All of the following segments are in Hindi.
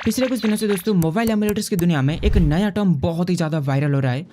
पिछले कुछ दिनों से दोस्तों मोबाइल एमुलेटर्स की दुनिया में एक नया टर्म बहुत ही ज़्यादा वायरल हो रहा है,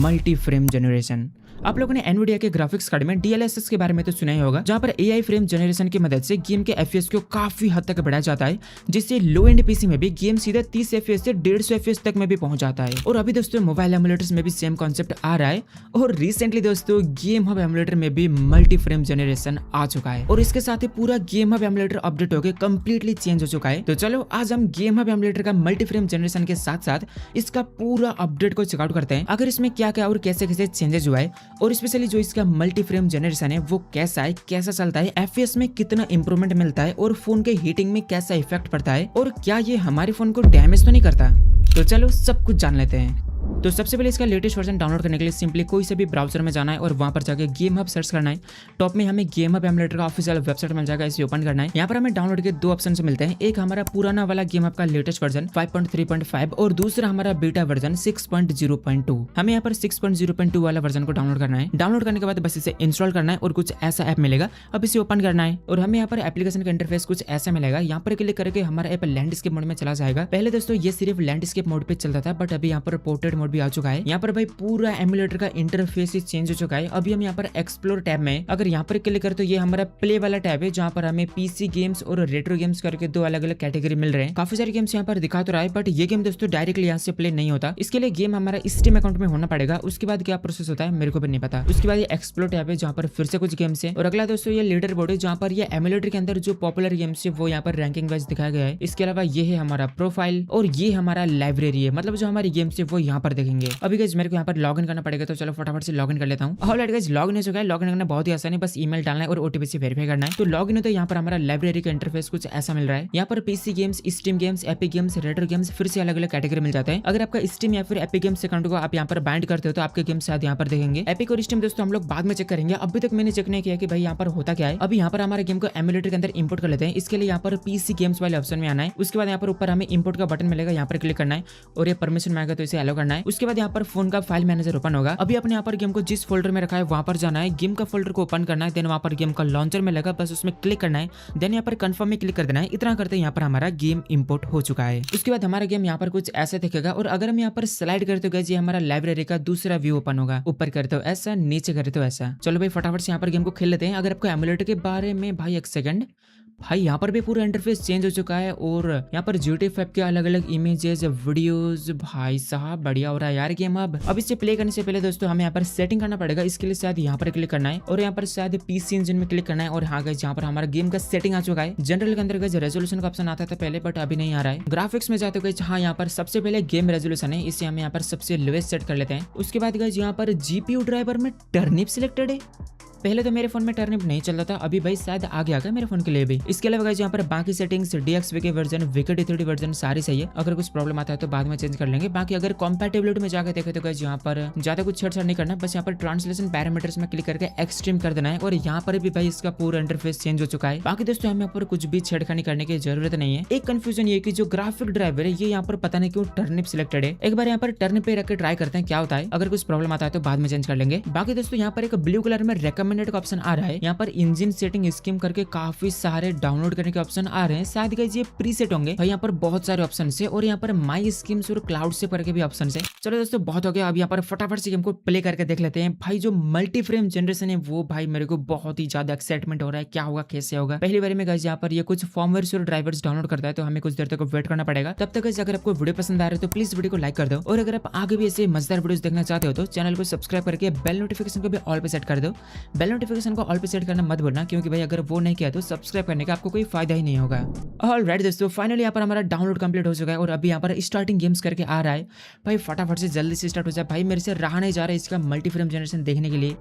मल्टी फ्रेम जनरेशन। आप लोगों ने एनवीडिया के ग्राफिक्स कार्ड में DLSS के बारे में तो सुना ही होगा, जहां पर AI फ्रेम जनरेशन की मदद से गेम के FPS को काफी हद तक बढ़ाया जाता है, जिससे लो एंड पीसी में भी गेम सीधे 30 FPS से 150 FPS तक में भी पहुंच जाता है। और अभी दोस्तों मोबाइल एमुलेटर्स में भी सेम कॉन्सेप्ट आ रहा है और रिसेंटली दोस्तों गेम हब एमुलेटर में भी मल्टी फ्रेम जनरेशन आ चुका है और इसके साथ ही पूरा गेम हब एमुलेटर अपडेट होकर कंप्लीटली चेंज हो चुका है। तो चलो आज हम गेम हब एमुलेटर का मल्टी फ्रेम जनरेशन के साथ साथ इसका पूरा अपडेट को चेकआउट करते हैं, अगर इसमें क्या क्या और कैसे कैसे चेंजेस हुआ है और स्पेशली जो इसका मल्टी फ्रेम जनरेशन है वो कैसा है, कैसा चलता है, FPS में कितना इंप्रूवमेंट मिलता है और फोन के हीटिंग में कैसा इफेक्ट पड़ता है और क्या ये हमारे फोन को डैमेज तो नहीं करता। तो चलो सब कुछ जान लेते हैं। तो सबसे पहले इसका लेटेस्ट वर्जन डाउनलोड करने के लिए सिंपली कोई से भी ब्राउजर में जाना है और वहां पर जाके गेम हब सर्च करना है। टॉप में हमें गेम हब एमुलेटर का ऑफिशियल वेबसाइट मिल जाएगा, इसे ओपन करना है। यहाँ पर हमें डाउनलोड के दो ऑप्शन मिलते हैं, एक हमारा पुराना वाला गेम हब का लेटेस्ट वर्जन 5.3.5 और दूसरा हमारा बीटा वर्जन 6.0.2। हमें यहाँ पर 6.0.2 वाला वर्जन को डाउनलोड करना है। डाउनलोड करने के बाद बस इसे इंस्टॉल करना है और कुछ ऐसा ऐप मिलेगा, अब इसे ओपन करना है और हमें यहाँ पर एप्लीकेशन का इंटरफेस कुछ ऐसा मिलेगा। यहाँ पर क्लिक करके हमारा ऐप लैंडस्केप मोड में चला जाएगा। पहले दोस्तों ये सिर्फ लैंडस्केप मोड पे चलता था, बट अभी यहाँ पर पोर्ट्रेट मोड भी आ चुका है। यहाँ पर भाई पूरा एमुलेटर का इंटरफेस ही चेंज हो चुका है। अभी हम यहाँ पर एक्सप्लोर टैब में अगर यहाँ पर क्लिक करें तो ये हमारा प्ले वाला टैब है, जहाँ पर हमें पीसी गेम्स और रेट्रो गेम्स करके दो अलग अलग कैटेगरी मिल रहे हैं। काफी सारे गेम्स यहाँ पर दिखा तो रहा है, बट ये गेम दोस्तों डायरेक्टली यहाँ से प्ले नहीं होता। इसके लिए गेम हमारा स्टीम अकाउंट में होना पड़ेगा। उसके बाद क्या प्रोसेस होता है मेरे को भी नहीं पता। उसके बाद ये एक्सप्लोर टैब है, जहाँ पर फिर से कुछ गेम्स है और अगला दोस्तों ये लीडर बोर्ड है, जहाँ पर ये एमुलेटर के अंदर जो पॉपुलर गेम्स है वो यहाँ पर रैंकिंग वाइज दिखाया गया है। इसके अलावा ये है हमारा प्रोफाइल और ये हमारा लाइब्रेरी है, मतलब जो हमारी गेम्स है वो यहाँ पर देखेंगे। अभी गाइस मेरे को यहाँ पर लॉगिन करना पड़ेगा, तो चलो फटाफट से लॉगिन कर लेता हूँ। ऑलराइट गाइस लॉगिन हो चुका है। लॉगिन करना बहुत ही आसान है, बस ईमेल डालना है और OTP से वेरीफाई करना है। तो लॉगिन हो तो यहाँ पर हमारा लाइब्रेरी का इंटरफेस कुछ ऐसा मिल रहा है। यहाँ पर PC games, steam games, epic games, retro games फिर से अलग अलग कैटेगरी मिल जाता है। अगर आपका स्टीम या फिर एपिक गेम्स अकाउंट को आप यहाँ पर बाइंड करते हो तो आपके गेम्स शायद यहाँ पर देखेंगे। एपिक और स्टीम दोस्तों हम लोग बाद में चेक करेंगे, अभी तक मैंने चेक नहीं किया कि भाई यहाँ पर होता क्या है। अभी यहाँ पर हमारे गेम को एमुलेटर के अंदर इंपोर्ट कर लेते हैं। इसके लिए यहाँ पर पीसी गेम्स वाले ऑप्शन में आना है। उसके बाद यहाँ पर ऊपर हमें इंपोर्ट का बटन मिलेगा, यहाँ पर क्लिक करना है और ये परमिशन मांगेगा तो इसे अलाउ करना है। उसके बाद यहाँ पर फोन का फाइल मैनेजर ओपन होगा। अभी अपने यहाँ पर गेम को जिस फोल्डर में रखा है वहां पर जाना है, गेम का फोल्डर को ओपन करना है, देन वहां पर गेम का लॉन्चर में लगा, बस उसमें क्लिक करना है, देन यहाँ पर कंफर्म में क्लिक कर देना है। इतना करते यहाँ पर हमारा गेम इंपोर्ट हो चुका है। उसके बाद हमारा गेम यहाँ पर कुछ ऐसे दिखेगा और अगर हम यहाँ पर स्लाइड करते हो ये हमारा लाइब्रेरी का दूसरा व्यू ओपन होगा। ऊपर करते हो ऐसा, नीचे करते हो ऐसा। चलो भाई फटाफट से यहाँ पर गेम को खेल लेते हैं। अगर आपको एमुलेटर के बारे में भाई एक सेकंड, भाई यहाँ पर भी पूरा इंटरफेस चेंज हो चुका है और यहाँ पर GTA 5 के अलग अलग इमेजेस, वीडियोस, भाई साहब बढ़िया हो रहा है यार गेम। अब इसे प्ले करने से पहले दोस्तों हमें यहाँ पर सेटिंग करना पड़ेगा। इसके लिए शायद यहाँ पर क्लिक करना है और यहाँ पर शायद PC इंजन में क्लिक करना है और हाँ गाइस यहाँ पर हमारा गेम का सेटिंग आ चुका है। जनरल के अंदर गाइस रेजोल्यूशन का ऑप्शन आता था पहले, बट अभी नहीं आ रहा है। ग्राफिक्स में जाते गाइस हाँ यहाँ पर सबसे पहले गेम रेजोल्यूशन है, इसे हम यहाँ पर सबसे लोएस्ट सेट कर लेते हैं। उसके बाद गाइस यहाँ पर GPU ड्राइवर में टर्निप सिलेक्टेड है। पहले तो मेरे फोन में टर्निप नहीं चल रहा था, अभी भाई शायद आ गया मेरे फोन के लिए भी। इसके अलावा गाइस यहाँ पर बाकी settings, DXVK version, WKD3D version सारी सही है। अगर कुछ प्रॉब्लम आता है तो बाद में चेंज कर लेंगे। बाकी अगर कंपैटिबिलिटी में जाकर देखे तो गाइस यहाँ पर ज्यादा कुछ छेड़छाड़ नहीं करना, बस यहाँ पर ट्रांसलेशन पैरामीटर्स में क्लिक करके एक्सट्रीम कर देना है और यहाँ पर भी भाई इसका पूरा इंटरफेस चेंज हो चुका है। बाकी दोस्तों हमें यहाँ पर कुछ भी छेड़खानी करने की जरूरत नहीं है। एक कंफ्यूजन ये कि जो ग्राफिक ड्राइवर है ये यहाँ पर पता नहीं क्यों टर्निप सिलेक्टेड है। एक बार यहाँ पर टर्निप पे रख के ट्राई करते हैं क्या होता है, अगर कुछ प्रॉब्लम आता है तो बाद में चेंज कर लेंगे। बाकी दोस्तों यहाँ पर एक ब्लू कलर में रेकमेंडेड का ऑप्शन आ रहा है। यहाँ पर इंजन सेटिंग स्कीम करके काफी सारे डाउनलोड करने के ऑप्शन आ रहे हैं, शायद गाइस ये प्रीसेट होंगे। भाई यहाँ पर बहुत सारे ऑप्शन है और यहाँ पर माई स्कीम्स और क्लाउड से करके भी ऑप्शन है। चलो दोस्तों बहुत हो गया, अब यहाँ पर फटाफट से गेम को प्ले करके देख लेते हैं। भाई जो मल्टी फ्रेम जनरेशन है वो भाई मेरे को बहुत ही ज्यादा एक्साइटमेंट हो रहा है, क्या होगा कैसे होगा। पहली बार में गाइस यहाँ पर ये कुछ फॉर्मवेयर और ड्राइवर्स डाउनलोड करता है, तो हमें कुछ देर तक वेट करना पड़ेगा। तब तक अगर आपको वीडियो पसंद आ रहा है तो प्लीज वीडियो को लाइक कर दो और अगर आप आगे भी ऐसे मजेदार वीडियोस देखना चाहते हो तो चैनल को सब्सक्राइब करके बेल नोटिफिकेशन को भी ऑल पे सेट कर दो। बेल नोटिफिकेशन को ऑल पे सेट करना मत भूलना, क्योंकि भाई अगर वो नहीं किया तो सब्सक्राइब करने का आपको कोई फायदा ही नहीं होगा। ऑलराइट दोस्तों फाइनली यहाँ पर हमारा डाउनलोड कंप्लीट हो चुका है और अभी यहाँ पर स्टार्टिंग गेम्स करके आ रहा है। भाई फटाफट से जल्दी से स्टार्ट हो जाए, भाई मेरे से रहा नहीं जा रहा है इसका मल्टी फ्रेम जनरेशन देखने के लिए।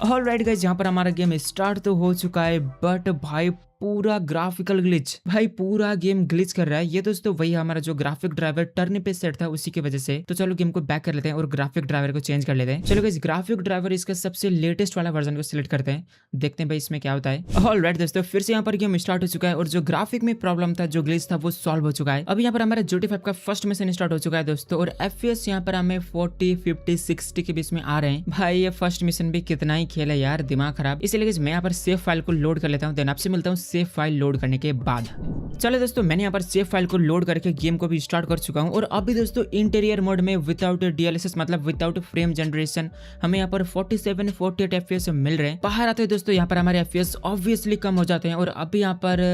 ऑलराइट गाइस यहाँ पर हमारा गेम स्टार्ट तो हो चुका है, बट भाई पूरा ग्राफिकल ग्लिच, भाई पूरा गेम ग्लिच कर रहा है। ये दोस्तों वही हमारा जो ग्राफिक ड्राइवर टर्न पे सेट था उसी की वजह से। तो चलो गेम को बैक कर लेते हैं और ग्राफिक ड्राइवर को चेंज कर लेते हैं। चलो गाइस ग्राफिक ड्राइवर इसका सबसे लेटेस्ट वाला वर्जन को सिलेक्ट करते हैं, देखते हैं भाई इसमें क्या होता है। ऑलराइट दोस्तों फिर से यहाँ पर गेम स्टार्ट हो चुका है और जो ग्राफिक में प्रॉब्लम था, जो ग्लिच था वो सॉल्व हो चुका है। अब यहाँ पर हमारा GTA 5 का फर्स्ट मिशन स्टार्ट हो चुका है दोस्तों और FPS यहाँ पर हमें 40, 50, 60 के बीच में आ रहे हैं। भाई ये फर्स्ट मिशन भी कितना ही खेल है यार, दिमाग खराब। इसलिए मैं यहाँ पर सेव फाइल को लोड कर लेता हूँ, देन आपसे मिलता हूँ सेव फाइल लोड करने के बाद। चलो दोस्तों, मैंने यहाँ पर सेव फाइल को लोड करके गेम को भी स्टार्ट कर चुका हूँ और अभी दोस्तों इंटीरियर मोड में विदाउट DLSS मतलब विदाउट फ्रेम जनरेशन हमें यहाँ पर 47-48 FPS मिल रहे हैं। बाहर आते हैं दोस्तों, यहाँ पर हमारे FPS ऑब्वियसली कम हो जाते हैं और अभी यहाँ पर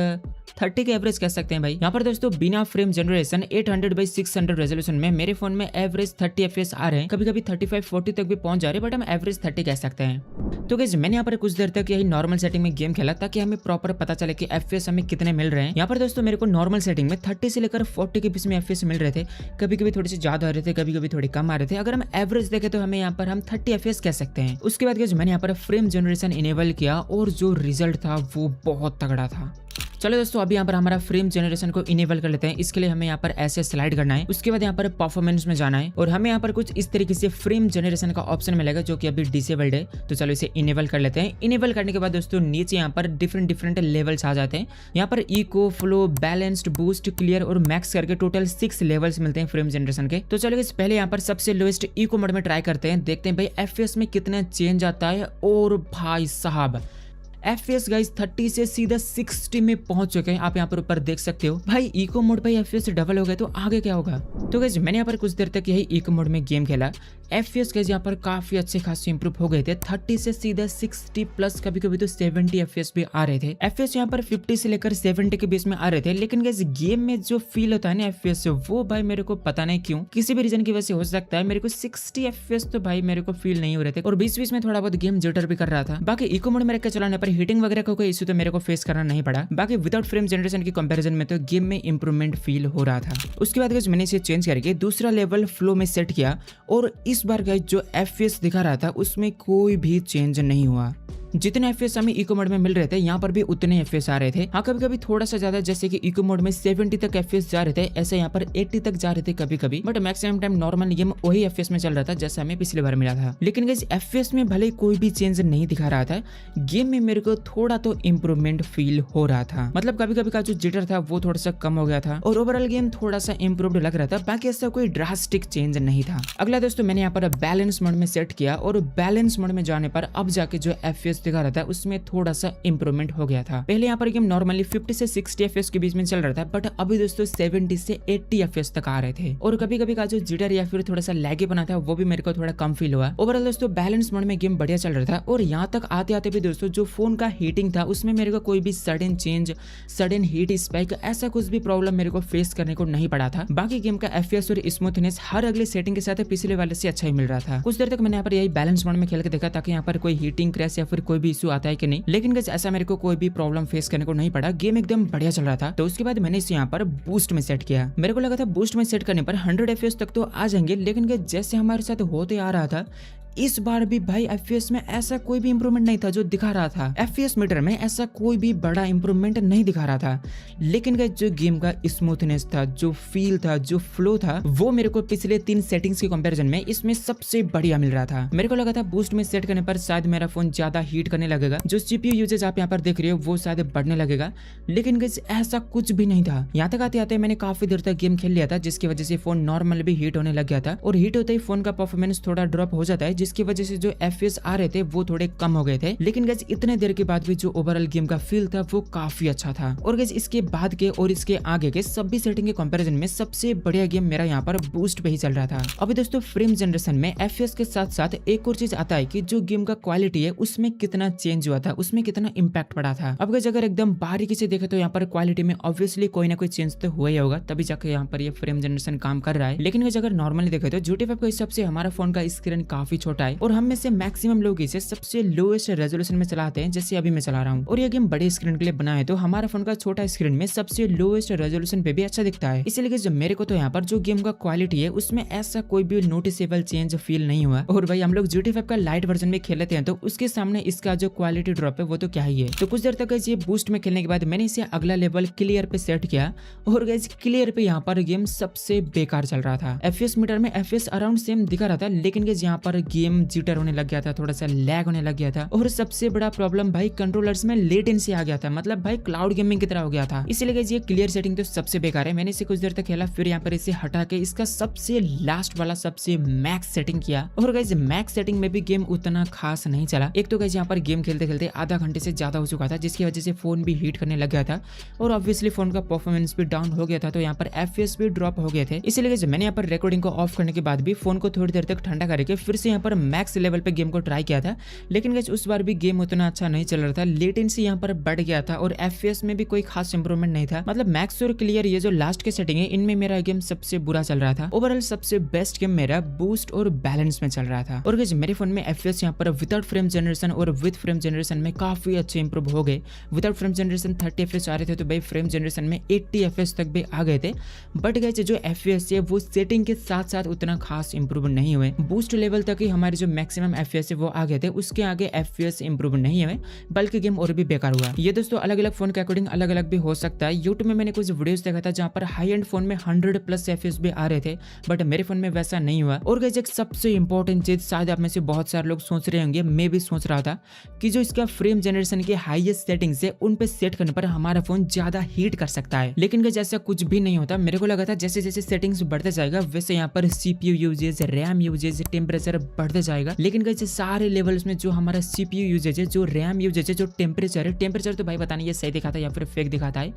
30 के एवरेज कह सकते हैं भाई। यहाँ पर दोस्तों बिना फ्रेम जनरेशन 800x600 रेजोल्यूशन में मेरे फोन में एवरेज 30 FPS आ रहे हैं, कभी कभी 35-40 तक भी पहुंच जा रहे हैं, बट हम एवरेज 30 कह सकते हैं। तो गाइस मैंने यहाँ पर कुछ देर तक यही नॉर्मल सेटिंग में गेम खेला ताकि हमें प्रॉपर पता चले कि FPS हमें कितने मिल रहे हैं। यहाँ पर दोस्तों मेरे को नॉर्मल सेटिंग में 30 से लेकर 40 के बीच में FPS मिल रहे थे, कभी कभी थोड़े से ज्यादा आ रहे थे, कभी कभी थोड़े कम आ रहे थे। अगर हम एवरेज देखें तो हमें यहाँ पर हम 30 FPS कह सकते हैं। उसके बाद गाइस मैंने यहाँ पर फ्रेम जनरेशन इनेबल किया और जो रिजल्ट था वो बहुत तगड़ा था। चलो दोस्तों, अभी यहाँ पर हमारा फ्रेम जनरेशन को इनेबल कर लेते हैं। इसके लिए हमें यहाँ पर ऐसे स्लाइड करना है, उसके बाद यहाँ पर परफॉर्मेंस में जाना है और हमें यहाँ पर कुछ इस तरीके से फ्रेम जनरेशन का ऑप्शन मिलेगा जो कि अभी डिसेबल्ड है। तो चलो इसे इनेबल कर लेते हैं। इनेबल करने के बाद दोस्तों नीचे यहाँ पर डिफरेंट लेवल्स आ जाते हैं। यहाँ पर eco, flow, balanced, boost, clear और मैक्स करके टोटल 6 लेवल्स मिलते हैं फ्रेम जनरेशन के। तो चलो पहले यहाँ पर सबसे लोएस्ट इको मोड में ट्राई करते हैं, देखते हैं भाई FPS में कितना चेंज आता है। और भाई साहब FPS गाइस 30 से सीधा 60 में पहुंच चुके हैं। आप यहाँ पर ऊपर देख सकते हो भाई। इको मोड पे FPS डबल हो गए तो आगे क्या होगा। तो गाइस मैंने यहाँ पर कुछ देर तक यही इको मोड में गेम खेला। FPS गाइस यहाँ पर काफी अच्छे खासे इंप्रूव हो गए थे, 30 से सीधा 60 प्लस, कभी कभी तो 70 FPS भी आ रहे थे। FPS यहाँ पर 50 से लेकर 70 के बीच में आ रहे थे, लेकिन गाइस गेम में जो फील होता है ना FPS से, वो भाई मेरे को पता नहीं क्यों, किसी भी रीजन की वजह से हो सकता है, मेरे को 60 FPS तो भाई मेरे को फील नहीं हो रहे थे और बीच बीच में थोड़ा बहुत गेम जिटर भी कर रहा था। बाकी इको मोड में रख के चलाने पर हीटिंग वगैरह का कोई इश्यू तो मेरे को फेस करना नहीं पड़ा। बाकी विदाउट फ्रेम जनरेशन की कंपैरिजन में तो गेम में इंप्रूवमेंट फील हो रहा था। उसके बाद गाइस मैंने इसे चेंज करके दूसरा लेवल फ्लो में सेट किया और इस बार गाइस जो FPS दिखा रहा था उसमें कोई भी चेंज नहीं हुआ। जितने FPS हमें इको मोड में मिल रहे थे यहाँ पर भी उतने FPS आ रहे थे। हाँ कभी कभी थोड़ा सा ज्यादा, जैसे कि इको मोड में 70 तक FPS जा रहे थे, ऐसे यहाँ पर 80 तक जा रहे थे कभी कभी, but maximum time normal game वही FPS में चल रहा था जैसा हमें पिछली बार मिला था। लेकिन गाइस FPS में भले कोई भी चेंज नहीं दिखा रहा था, गेम में मेरे को थोड़ा तो इम्प्रूवमेंट फील हो रहा था। मतलब कभी कभी का जो जिटर था वो थोड़ा सा कम हो गया था और ओवरऑल गेम थोड़ा सा इम्प्रूव्ड लग रहा था। बाकी ऐसा कोई ड्रास्टिक चेंज नहीं था। अगला दोस्तों मैंने यहाँ पर बैलेंस मोड में सेट किया और बैलेंस मोड में जाने पर अब जाके जो FPS दिखा रहा था उसमें थोड़ा सा इंप्रूवमेंट हो गया था। पहले यहाँ पर गेम नॉर्मली 50 से 60 FPS के बीच में चल रहा था, बट अभी दोस्तों 70 से 80 FPS तक आ रहे थे और कभी कभी का जो जिटर या फिर थोड़ा सा लैगी बना था वो भी मेरे को थोड़ा कम फील हुआ। ओवरऑल दोस्तों बैलेंस मोड में गेम बढ़िया चल रहा था और यहाँ तक आते आते भी दोस्तों जो फोन का हीटिंग था उसमें मेरे को कोई भी sudden change, sudden heat spike, ऐसा कुछ भी प्रॉब्लम मेरे को फेस करने को नहीं पड़ा था। बाकी गेम का FPS और स्मूथनेस हर अगले सेटिंग के साथ पिछले वाले से अच्छा ही मिल रहा था। कुछ देर तक मैंने यहाँ पर यही बैलेंस मोड में खेल के देखा ताकि यहाँ पर कोई हीटिंग क्रैश या फिर कोई भी इशू आता है कि नहीं, लेकिन गाइस ऐसा मेरे को कोई भी प्रॉब्लम फेस करने को नहीं पड़ा। गेम एकदम बढ़िया चल रहा था। तो उसके बाद मैंने इसे यहाँ पर बूस्ट में सेट किया। मेरे को लगा था बूस्ट में सेट करने पर 100 FPS तक तो आ जाएंगे, लेकिन गाइस जैसे हमारे साथ होते आ रहा था इस बार भी भाई FPS में ऐसा कोई भी इंप्रूवमेंट नहीं था जो दिखा रहा था। FPS मीटर में ऐसा कोई भी बड़ा इंप्रूवमेंट नहीं दिखा रहा था, लेकिन गाइस जो गेम का स्मूथनेस था, जो फील था, जो फ्लो था, वो मेरे को पिछले 3 सेटिंग्स के कंपैरिजन में इसमें सबसे बढ़िया मिल रहा था। मेरे को लगा था बूस्ट में सेट करने पर शायद मेरा फोन ज्यादा हीट करने लगेगा, जो CPU यूजेज आप यहाँ पर देख रहे हो वो शायद बढ़ने लगेगा, लेकिन गाइस ऐसा कुछ भी नहीं था। यहाँ तक आते आते मैंने काफी देर तक गेम खेल लिया था, जिसकी वजह से फोन नॉर्मल भी हीट होने लग गया था और हीट होते ही फोन का परफॉर्मेंस थोड़ा ड्रॉप हो जाता है, जिसकी वजह से जो FPS आ रहे थे वो थोड़े कम हो गए थे। लेकिन गाइस इतने देर के बाद भी जो ओवरऑल गेम का फील था वो काफी अच्छा था। और गाइस इसके बाद के और इसके आगे के सभी सेटिंग के कंपैरिजन में सबसे बढ़िया गेम मेरा यहाँ पर बूस्ट पे ही चल रहा था। अभी दोस्तों फ्रेम जनरेशन में FPS के साथ साथ एक और चीज आता है कि जो गेम का क्वालिटी है उसमें कितना चेंज हुआ था, उसमें कितना इम्पैक्ट पड़ा था। अब गाइस अगर एकदम बारीकी से देखे तो यहाँ पर क्वालिटी में ऑब्वियसली कोई ना कोई चेंज तो हुआ ही होगा, तभी जाकर यहाँ पर ये फ्रेम जनरेशन काम कर रहा है। लेकिन गाइस अगर नॉर्मली देखे तो GT5 के हिसाब से हमारा फोन का स्क्रीन काफी छोटा है और हम में से मैक्सिमम लोग इसे सबसे लोएस्ट रेजोल्यूशन में चलाते हैं, जैसे अभी मैं चला रहा हूँ। और ये गेम बड़े स्क्रीन के लिए बना है, तो हमारा फोन का छोटा स्क्रीन में सबसे लोएस्ट रेजोल्यूशन पे भी अच्छा दिखता है। इसलिए जब मेरे को तो यहाँ पर जो गेम का क्वालिटी है उसमें ऐसा कोई भी नोटिसेबल चेंज फील नहीं हुआ। और भाई हम लोग GT5 का लाइट वर्जन में खेलते हैं तो उसके सामने इसका जो क्वालिटी ड्रॉप है वो तो क्या ही है। तो कुछ देर तक ये बूस्ट में खेलने के बाद मैंने इसे अगला लेवल क्लियर पे सेट किया और गाइस क्लियर पे यहाँ पर गेम सबसे बेकार चल रहा था। FPS मीटर में FPS अराउंड सेम दिखा रहा था, लेकिन गाइस यहाँ पर गेम जिटर होने लग गया था, थोड़ा सा लैग होने लग गया था, और सबसे बड़ा प्रॉब्लम भाई कंट्रोलर्स में लेटेंसी आ गया था, मतलब भाई क्लाउड गेमिंग की तरह हो गया था। इसीलिए गाइस ये क्लियर सेटिंग तो सबसे बेकार है। मैंने इसे कुछ देर तक खेला, फिर यहाँ पर इसे हटा के इसका सबसे लास्ट वाला सबसे मैक्स सेटिंग किया, और गाइस मैक्स सेटिंग में भी गेम उतना खास नहीं चला। एक तो गाइस यहाँ पर गेम खेलते खेलते आधा घंटे से ज्यादा हो चुका था, जिसकी वजह से फोन भी हीट करने लग गया था, और ऑब्वियसली फोन का परफॉर्मेंस भी डाउन हो गया था, तो यहाँ पर FPS भी ड्रॉप हो गए थे। इसीलिए गाइस मैंने यहाँ पर रिकॉर्डिंग को ऑफ करने के बाद भी फोन को थोड़ी देर तक ठंडा करके फिर से यहाँ पर मैक्स लेवल पे गेम को ट्राई किया था, लेकिन गाइस उस बार भी गेम उतना अच्छा नहीं चल रहा था, लेटेंसी यहाँ पर बढ़ गया था, और FPS में भी कोई खास इंप्रूवमेंट नहीं था। मतलब मैक्स और क्लियर ये जो लास्ट के सेटिंग है, इनमें मेरा गेम सबसे बुरा चल रहा था। ओवरऑल सबसे बेस्ट गेम मेरा बूस्ट और बैलेंस में चल रहा था। और गाइस मेरे फोन में FPS यहाँ पर विदाउट फ्रेम जनरेशन और विद फ्रेम जनरेशन में काफी अच्छे इंप्रूव हो गए। विदाउट फ्रेम जनरेशन 30 FPS आ रहे थे, तो भाई फ्रेम जनरेशन में 80 FPS तक भी आ गए थे। बट गाइस जो FPS है वो सेटिंग के साथ साथ उतना खास इंप्रूव नहीं हुए। बूस्ट लेवल तक ही हमारे जो मैक्सिमम FPS है वो आ गए थे, उसके आगे FPS इंप्रूव नहीं हुए, बल्कि गेम और भी बेकार हुआ। ये दोस्तों अलग अलग फोन के अकॉर्डिंग अलग अलग भी हो सकता है। यूट्यूब में मैंने कुछ वीडियोस देखा था जहाँ पर हाई एंड फोन में 100+ FPS भी आ रहे थे, बट मेरे फोन में वैसा नहीं हुआ। और गाइस एक सबसे इंपॉर्टेंट चीज शायद आप में से बहुत सारे लोग सोच रहे होंगे, मैं भी सोच रहा था, कि जो इसका फ्रेम जनरेशन के हाईएस्ट सेटिंग्स है उन पे सेट करने पर हमारा फोन ज्यादा हीट कर सकता है, लेकिन गाइस ऐसा कुछ भी नहीं होता। मेरे को लगा था जैसे जैसे सेटिंग्स बढ़ते जाएगा वैसे यहाँ पर CPU usage, RAM usage, temperature बढ़ते जाएगा, लेकिन गाइस सारे लेवल्स में जो हमारा CPU यूजेज है, जो रैम यूजेज है, जो टेम्परेचर है, टेम्परेचर तो भाई पता नहीं ये सही दिखाता है या फिर फेक दिखाता है,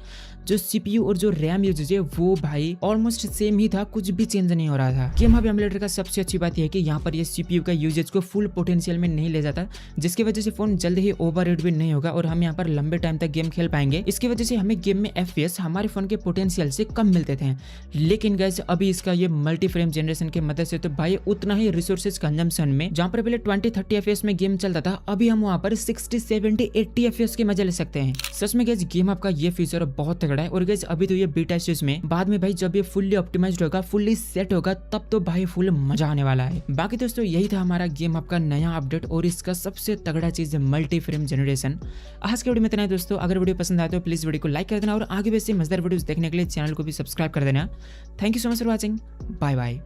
जो CPU और जो रैम यूजेज है वो भाई ऑलमोस्ट सेम ही था, कुछ भी चेंज नहीं हो रहा था। गेम हब एमुलेटर का सबसे अच्छी बात यह है कि यहाँ पर ये CPU का यूजेज को फुल पोटेंशियल में नहीं ले जाता, जिसकी वजह से फोन जल्द ही ओवरहीट भी नहीं होगा और हम यहाँ पर लंबे टाइम तक गेम खेल पाएंगे। इसकी वजह से हमें गेम में FPS हमारे फोन के पोटेंशियल से कम मिलते थे, लेकिन गाइस अभी इसका ये मल्टी फ्रेम जनरेशन की मदद से तो भाई उतना ही रिसोर्सेज कंजम्पशन में, जहाँ पर पहले 20-30 FPS में गेम चलता था, अभी हम वहाँ पर 60-70-80 FPS के मजा ले सकते हैं। सच में गाइस गेम आपका ये फीचर बहुत तगड़ा है, और गाइस अभी तो ये बीटा स्टेज में, बाद में भाई जब ये फुल्ली ऑप्टिमाइज्ड होगा, फुल्ली सेट होगा, तब तो भाई फुल मजा आने वाला है। बाकी दोस्तों यही था हमारा गेम आपका नया अपडेट, और इसका सबसे तगड़ा चीज है मल्टी फ्रेम जनरेशन। आज के वीडियो में इतना है दोस्तों। अगर वीडियो पसंद आए तो प्लीज वीडियो को लाइक कर देना, और आगे वैसे मजेदार वीडियोस देखने के लिए चैनल को भी सब्सक्राइब कर देना। Thank you so much for watching. Bye bye.